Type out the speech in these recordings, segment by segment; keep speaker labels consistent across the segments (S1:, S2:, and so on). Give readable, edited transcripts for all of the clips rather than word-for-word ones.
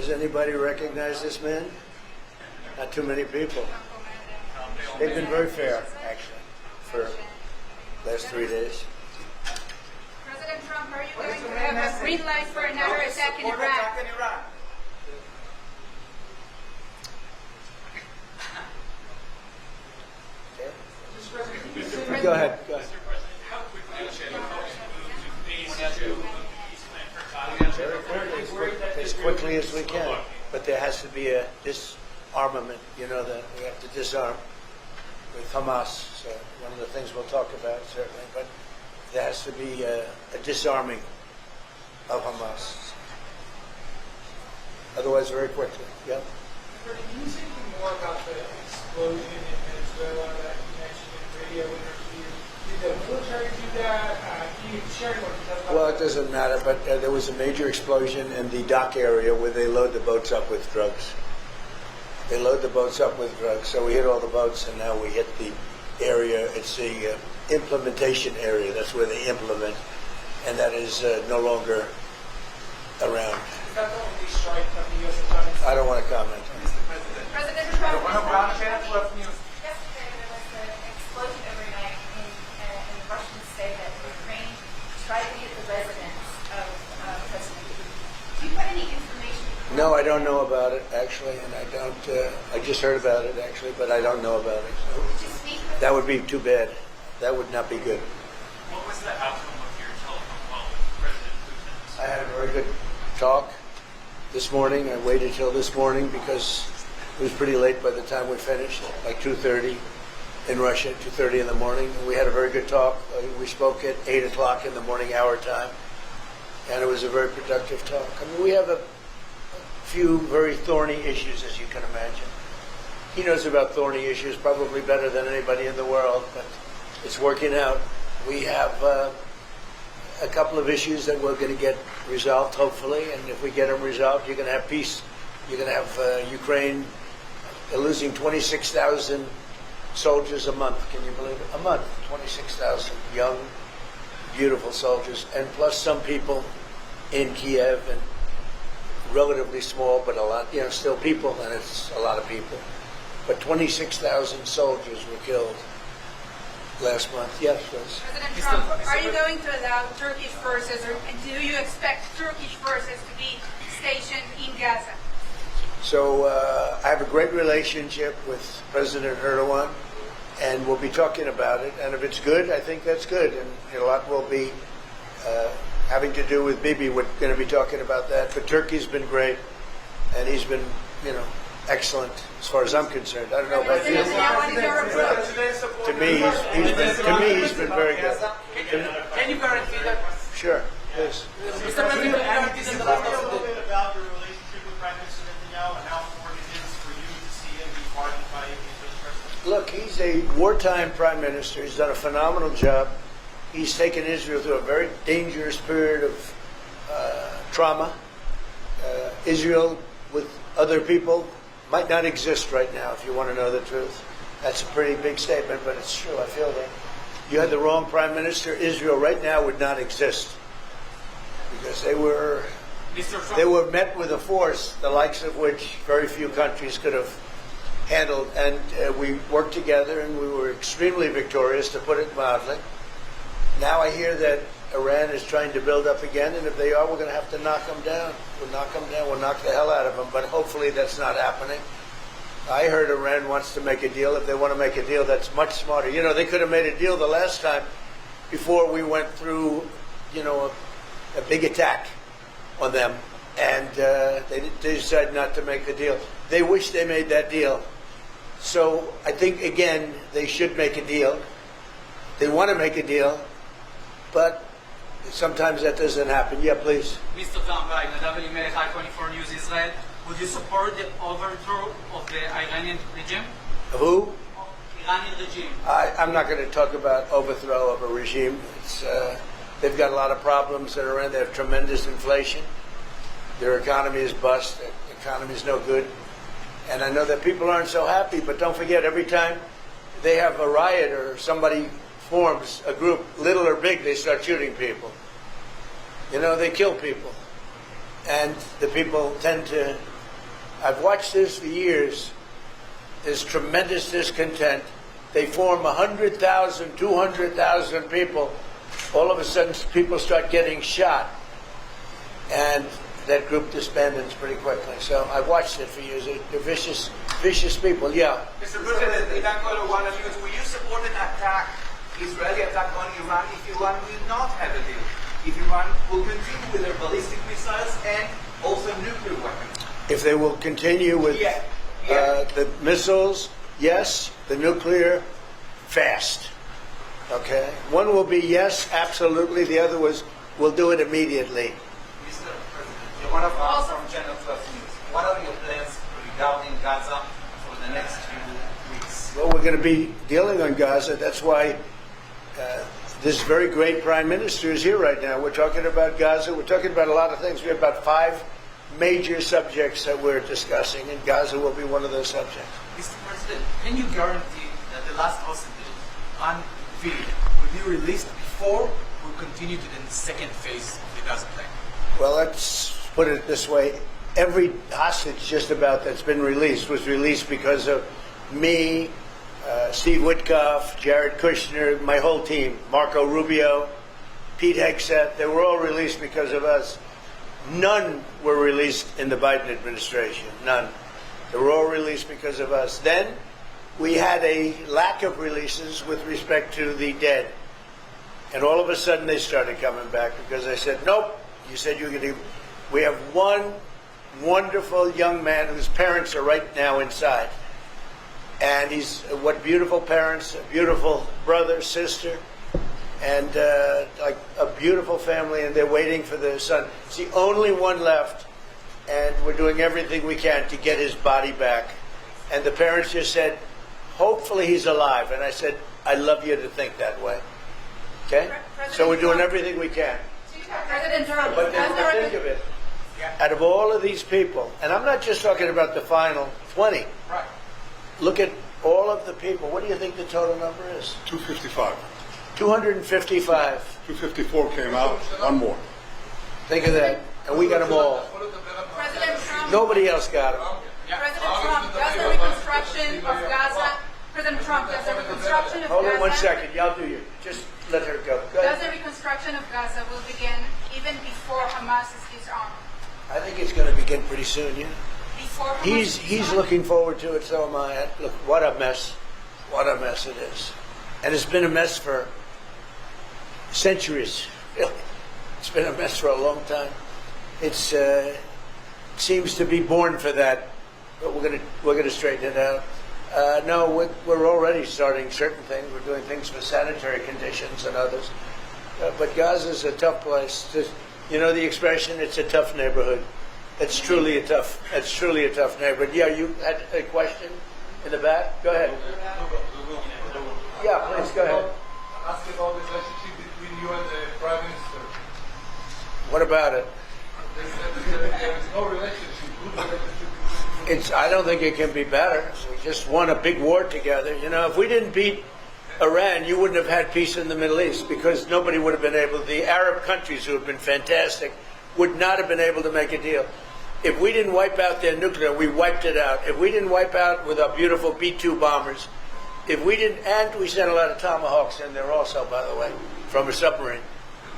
S1: Does anybody recognize this man? Not too many people. They've been very fair, actually, for the last 3 days.
S2: President Trump, are you going to have a green light for another attack in Iraq?
S1: Go ahead. Go ahead. As quickly as we can, but there has to be a disarmament. You know that we have to disarm with Hamas. So one of the things we'll talk about certainly, but there has to be a disarming of Hamas. Otherwise, very quickly. Yeah.
S3: Can you say more about the explosion in Venezuela that you mentioned in the radio interview? Did the military do that? Can you share more details about
S1: Well, it doesn't matter, but there was a major explosion in the dock area where they load the boats up with drugs. They load the boats up with drugs. So we hit all the boats, and now we hit the area. It's the implementation area. That's where they implement, and that is no longer around.
S3: Is that the only strike of the U.S. economy?
S1: I don't want to comment.
S2: President Trump,
S3: Yesterday
S4: there was an explosion overnight, and the Russians say that Ukraine tried to hit the residence of President Putin. Do you have any information?
S1: No, I don't know about it, actually, and I don't. I just heard about it, actually, but I don't know about it. So that would be too bad. That would not be good.
S5: What was the outcome of your telephone call with President Putin?
S1: I had a very good talk this morning. I waited till this morning because it was pretty late by the time we finished, like 2:30 in Russia, 2:30 in the morning. We had a very good talk. We spoke at 8 o'clock in the morning, our time, and it was a very productive talk. I mean, we have a few very thorny issues, as you can imagine. He knows about thorny issues probably better than anybody in the world, but it's working out. We have a couple of issues that we're going to get resolved, hopefully, and if we get them resolved, you're going to have peace. You're going to have Ukraine losing 26,000 soldiers a month. Can you believe it? A month, 26,000 young, beautiful soldiers, and plus some people in Kiev, and relatively small, but a lot, still people, and it's a lot of people. But 26,000 soldiers were killed last month. Yes, please.
S2: President Trump, are you going to allow Turkish forces, or do you expect Turkish forces to be stationed in Gaza?
S1: So I have a great relationship with President Erdogan, and we'll be talking about it. And if it's good, I think that's good. And a lot will be having to do with Bibi. We're going to be talking about that. But Turkey's been great, and he's been, excellent as far as I'm concerned. I don't know about you. To me, he's been very good.
S3: Can you guarantee that?
S1: Sure, please.
S3: Mr. President,
S5: Can you talk a little bit about your relationship with Prime Minister Netanyahu and how important it is for you to see him be pardoned by the president?
S1: Look, he's a wartime prime minister. He's done a phenomenal job. He's taken Israel through a very dangerous period of trauma. Israel, with other people, might not exist right now, if you want to know the truth. That's a pretty big statement, but it's true. I feel that. You had the wrong prime minister. Israel right now would not exist because they were met with a force the likes of which very few countries could have handled. And we worked together, and we were extremely victorious, to put it mildly. Now I hear that Iran is trying to build up again, and if they are, we're going to have to knock them down. We'll knock them down. We'll knock the hell out of them, but hopefully that's not happening. I heard Iran wants to make a deal. If they want to make a deal, that's much smarter. They could have made a deal the last time before we went through, a big attack on them, and they decided not to make the deal. They wish they made that deal. So I think, again, they should make a deal. They want to make a deal, but sometimes that doesn't happen. Yeah, please.
S6: Mr. Trump, WMLH I-24 News Israel. Would you support the overthrow of the Iranian regime?
S1: Who?
S6: Iranian regime.
S1: I'm not going to talk about overthrow of a regime. They've got a lot of problems in Iran. They have tremendous inflation. Their economy is bust. Their economy is no good. And I know that people aren't so happy, but don't forget, every time they have a riot or somebody forms a group, little or big, they start shooting people. They kill people. And the people tend to I've watched this for years. There's tremendous discontent. They form 100,000, 200,000 people. All of a sudden, people start getting shot. And that group disbands pretty quickly. So I've watched it for years. They're vicious, vicious people. Yeah.
S7: Mr. President, Ilan Kolowana, will you support an attack, Israeli attack on Iran if Iran will not have a deal? If Iran will continue with their ballistic missiles and also nuclear weapons?
S1: If they will continue with the missiles, yes. The nuclear, fast. Okay? One will be yes, absolutely. The other was, we'll do it immediately.
S7: Mr. President, you're one of us from Channel 12 News. What are your plans regarding Gaza for the next few weeks?
S1: Well, we're going to be dealing on Gaza. That's why this very great prime minister is here right now. We're talking about Gaza. We're talking about a lot of things. We have about 5 major subjects that we're discussing, and Gaza will be one of those subjects.
S7: Mr. President, can you guarantee that the last hostage on video will be released before we continue to the second phase of the Gaza plan?
S1: Well, let's put it this way. Every hostage just about that's been released was released because of me, Steve Witkoff, Jared Kushner, my whole team, Marco Rubio, Pete Hegseth. They were all released because of us. None were released in the Biden administration. None. They were all released because of us. Then we had a lack of releases with respect to the dead. And all of a sudden they started coming back because I said, nope, you said you were going to. We have one wonderful young man whose parents are right now inside. And he's, what beautiful parents, a beautiful brother, sister, and like a beautiful family, and they're waiting for their son. It's the only one left, and we're doing everything we can to get his body back. And the parents just said, hopefully he's alive. And I said, I love you to think that way. Okay? So we're doing everything we can.
S2: President Trump,
S1: But then think of it. Out of all of these people, and I'm not just talking about the final 20.
S7: Right.
S1: Look at all of the people. What do you think the total number is?
S8: 255.
S1: 255.
S8: 254 came out, one more.
S1: Think of that. And we got them all.
S2: President Trump,
S1: Nobody else got them.
S2: President Trump, does the reconstruction of Gaza, President Trump, does the reconstruction of
S1: Hold
S2: Gaza,
S1: on 1 second. Y'all do you. Just let her go. Go
S2: does the
S1: ahead.
S2: reconstruction of Gaza will begin even before Hamas is disarmed?
S1: I think it's going to begin pretty soon, yeah.
S2: Before Hamas is
S1: He's
S2: disarmed?
S1: looking forward to it, so am I. Look, what a mess. What a mess it is. And it's been a mess for centuries. Really. It's been a mess for a long time. It's seems to be born for that, but we're gonna straighten it out. No, we're already starting certain things. We're doing things for sanitary conditions and others. But Gaza's a tough place. You know the expression, it's a tough neighborhood. It's truly a tough neighborhood. Yeah, you had a question in the back? Go ahead. Yeah, please, go ahead.
S9: Ask about the relationship between you and the Prime Minister.
S1: What about it?
S9: There is no relationship, good relationship.
S1: I don't think it can be better. We just won a big war together. You know, if we didn't beat Iran, you wouldn't have had peace in the Middle East because nobody would have been able, the Arab countries who have been fantastic, would not have been able to make a deal. If we didn't wipe out their nuclear, we wiped it out. If we didn't wipe out with our beautiful B-2 bombers, if we didn't, and we sent a lot of Tomahawks in there also, by the way, from a submarine.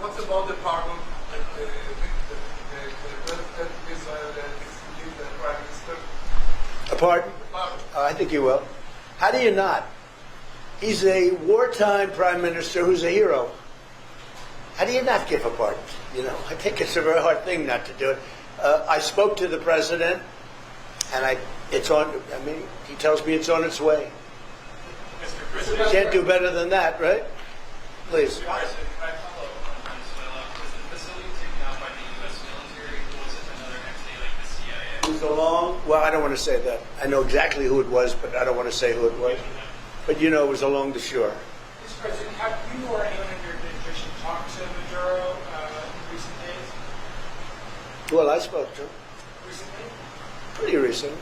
S9: What about the pardon? The President of Israel that is the Prime Minister?
S1: Pardon?
S9: Pardon.
S1: I think you will. How do you not? He's a wartime prime minister who's a hero. How do you not give a pardon? You know, I think it's a very hard thing not to do it. I spoke to the president, and it's on. I mean, he tells me it's on its way. Can't do better than that, right? Please.
S10: I follow up on Venezuela. Was the facility taken out by the U.S. military, or was it another entity like the CIA?
S1: Who's along? Well, I don't want to say that. I know exactly who it was, but I don't want to say who it was. But you know, it was along the shore.
S3: Mr. President, have you or anyone in your administration talked to Maduro in recent days?
S1: Well, I spoke to him
S3: Recently?
S1: pretty recently,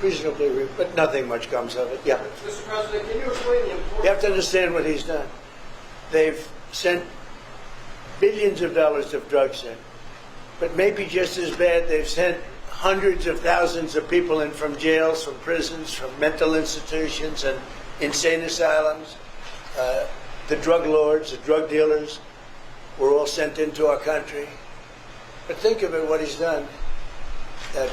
S1: reasonably, but nothing much comes of it. Yeah.
S9: Mr. President, can you explain the importance?
S1: You have to understand what he's done. They've sent billions of dollars of drugs in. But maybe just as bad, they've sent hundreds of thousands of people in from jails, from prisons, from mental institutions and insane asylums. The drug lords, the drug dealers were all sent into our country. But think of it, what he's done.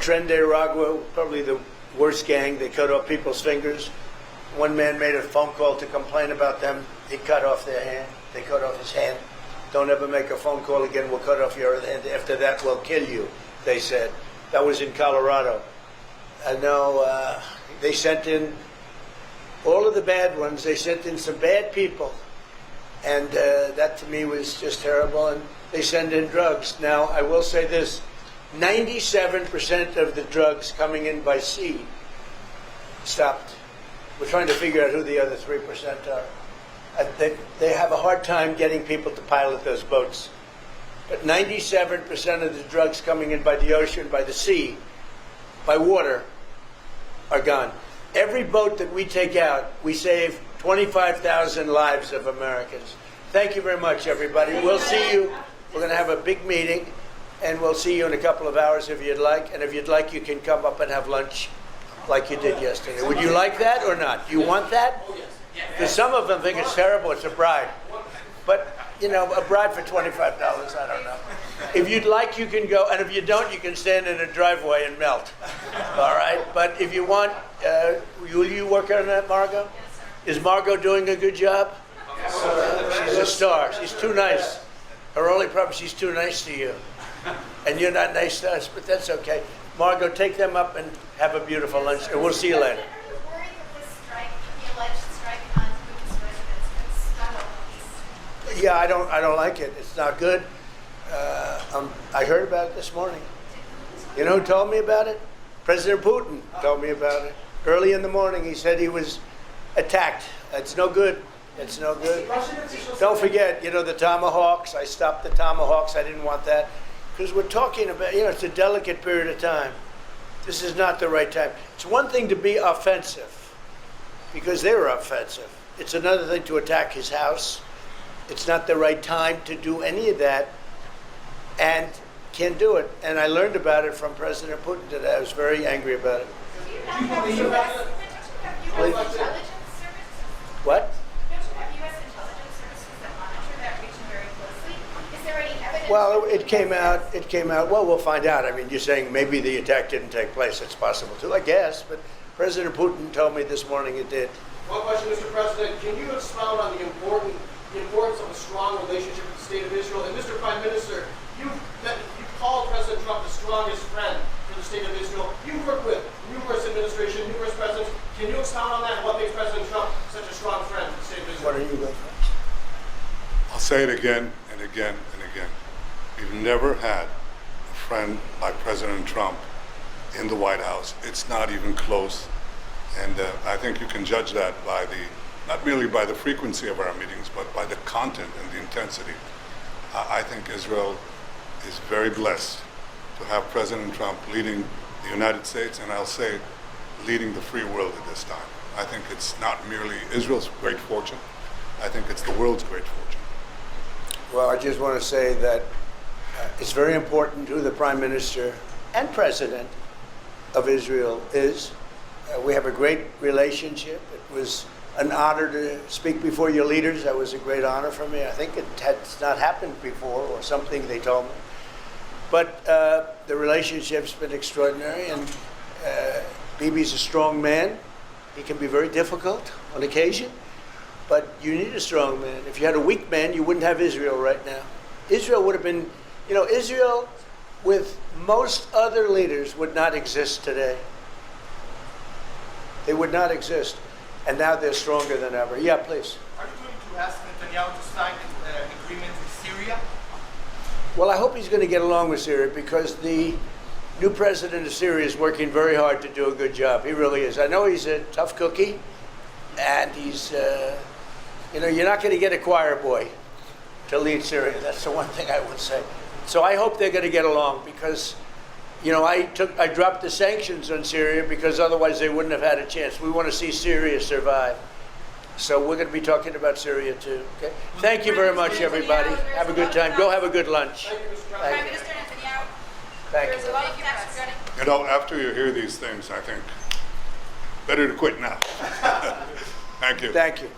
S1: Tren de Aragua, probably the worst gang. They cut off people's fingers. One man made a phone call to complain about them. He cut off their hand. They cut off his hand. Don't ever make a phone call again. We'll cut off your other hand. After that, we'll kill you, they said. That was in Colorado. I know they sent in all of the bad ones. They sent in some bad people. And that to me was just terrible. And they send in drugs. Now, I will say this. 97% of the drugs coming in by sea stopped. We're trying to figure out who the other 3% are. They have a hard time getting people to pilot those boats. But 97% of the drugs coming in by the ocean, by the sea, by water, are gone. Every boat that we take out, we save 25,000 lives of Americans. Thank you very much, everybody. We'll see you. We're going to have a big meeting, and we'll see you in a couple of hours if you'd like. And if you'd like, you can come up and have lunch like you did yesterday. Would you like that or not? Do you want that? Because some of them think it's terrible. It's a bribe. But, you know, a bribe for $25, I don't know. If you'd like, you can go. And if you don't, you can stand in a driveway and melt. All right? But if you want, will you work on that, Margot? Is Margot doing a good job? She's a star. She's too nice. Her only problem is she's too nice to you. And you're not nice to us, but that's okay. Margot, take them up and have a beautiful lunch, and we'll see you later.
S4: Worried that this strike, the alleged strike on Putin's residents, could scuttle peace.
S1: Yeah, I don't like it. It's not good. I heard about it this morning. You know who told me about it? President Putin told me about it. Early in the morning, he said he was attacked. It's no good. It's no good. Don't forget, you know, the Tomahawks. I stopped the Tomahawks. I didn't want that. Because we're talking about, you know, it's a delicate period of time. This is not the right time. It's one thing to be offensive, because they were offensive. It's another thing to attack his house. It's not the right time to do any of that, and can't do it. And I learned about it from President Putin today. I was very angry about it.
S4: Do you not have U.S. intelligence services?
S1: What?
S4: Don't you have U.S. intelligence services that monitor that region very closely? Is there any evidence?
S1: Well, it came out. Well, we'll find out. I mean, you're saying maybe the attack didn't take place. It's possible too, I guess. But President Putin told me this morning it did.
S5: One question, Mr. President. Can you expound on the importance of a strong relationship with the State of Israel? And Mr. Prime Minister, you called President Trump the strongest friend for the State of Israel. You've worked with numerous administrations, numerous presidents. Can you expound on that? What makes President Trump such a strong friend for the State of Israel?
S1: Why don't you go first?
S8: I'll say it again and again and again. We've never had a friend like President Trump in the White House. It's not even close. And I think you can judge that by not merely by the frequency of our meetings, but by the content and the intensity. I think Israel is very blessed to have President Trump leading the United States, and I'll say leading the free world at this time. I think it's not merely Israel's great fortune. I think it's the world's great fortune.
S1: Well, I just want to say that it's very important who the Prime Minister and President of Israel is. We have a great relationship. It was an honor to speak before your leaders. That was a great honor for me. I think it has not happened before, or something they told me. But the relationship's been extraordinary, and Bibi's a strong man. He can be very difficult on occasion, but you need a strong man. If you had a weak man, you wouldn't have Israel right now. Israel would have been, you know, Israel with most other leaders would not exist today. They would not exist. And now they're stronger than ever. Yeah, please.
S5: Are you going to ask Netanyahu to sign an agreement with Syria?
S1: Well, I hope he's going to get along with Syria, because the new president of Syria is working very hard to do a good job. He really is. I know he's a tough cookie, and he's, you know, you're not going to get a choir boy to lead Syria. That's the one thing I would say. So I hope they're going to get along, because, you know, I dropped the sanctions on Syria because otherwise they wouldn't have had a chance. We want to see Syria survive. So we're going to be talking about Syria too. Okay. Thank you very much, everybody. Have a good time. Go have a good lunch.
S2: Prime Minister Netanyahu,
S1: Thank
S2: There's
S1: you.
S2: a lot of facts regarding.
S8: You know, after you hear these things, I think better to quit now. Thank you.
S1: Thank you.